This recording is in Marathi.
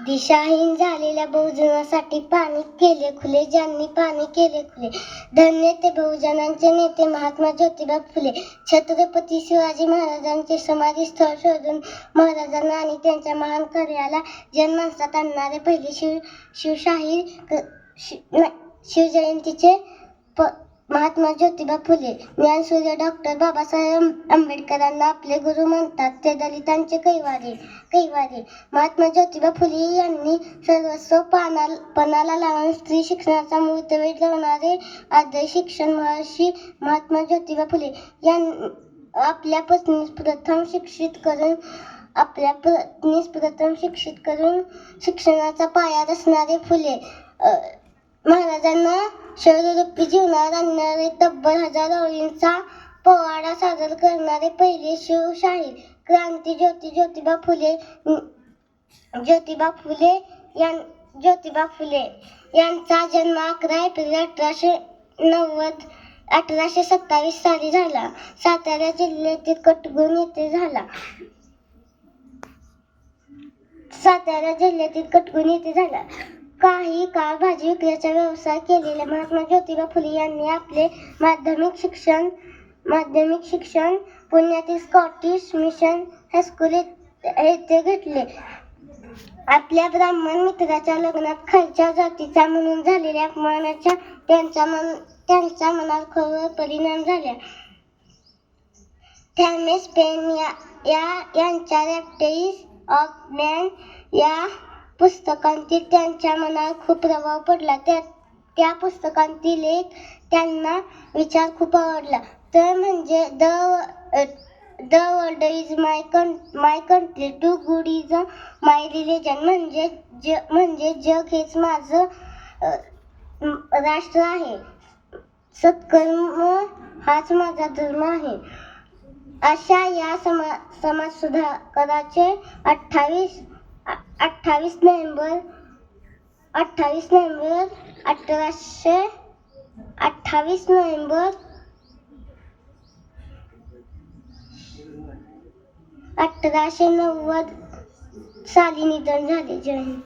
दिशाहीन झालेल्या बहुजनासाठी पाणी केले खुले, ज्यांनी पाणी केले खुले. धन्य ते बहुजनांचे नेते महात्मा ज्योतिबा फुले. छत्रपती शिवाजी महाराजांचे समाधी स्थळ शोधून महाराजांना आणि त्यांच्या महान कार्याला जनमानसात आणणारे पहिले शिवजयंतीचे महात्मा ज्योतिबा फुले. ज्ञानसूर्य डॉक्टर बाबासाहेब आंबेडकरांना आपले गुरु म्हणतात, ते दलितांचे कैवारी. महात्मा ज्योतिबा फुले यांनी सर्वस्व पणाला लावून स्त्री शिक्षणाचा मुहूर्तमेढ लावणारे आद्य शिक्षण महर्षी महात्मा ज्योतिबा फुले यांनी आपल्या पत्नीस प्रथम शिक्षित करून शिक्षणाचा पाया रचणारे फुले. महाराजांना शौर्यरूपी जीवनावर आणणारे तब्बल 1000 ओळींचा पोवाडा सादर करणारे पहिले शिवशाहीर क्रांती ज्योती ज्योतिबा फुले यांचा जन्म 11 एप्रिल 1827 साली झाला. सातारा जिल्ह्यातील कटगुण येथे झाला. काही काळ भाजी विक्रीचा व्यवसाय केलेल्या महात्मा ज्योतिबा फुले यांनी आपले माध्यमिक शिक्षण पुण्यातील स्कॉटिश मिशन हायस्कूल येथे घेतले. आपल्या ब्राह्मण मित्राच्या लग्नात खालच्या जातीचा म्हणून झालेल्या अपमानाचा त्यांच्या मनावर खोल परिणाम झाला. थॉमस पेन यांच्या रॅप्टिज ऑफ मॅन या पुस्तकांतील त्यांच्या मनावर खूप प्रभाव पडला. त्या पुस्तकातील एक त्यांना विचार खूप आवडला, तर म्हणजे the world is my country, to good is my religion. म्हणजे जग हेच माझं राष्ट्र आहे, सत्कर्म हाच माझा धर्म आहे. अशा या समाजसुधारकाचे 28 नोव्हेंबर 1890 साली निधन झाले. जय हिंद.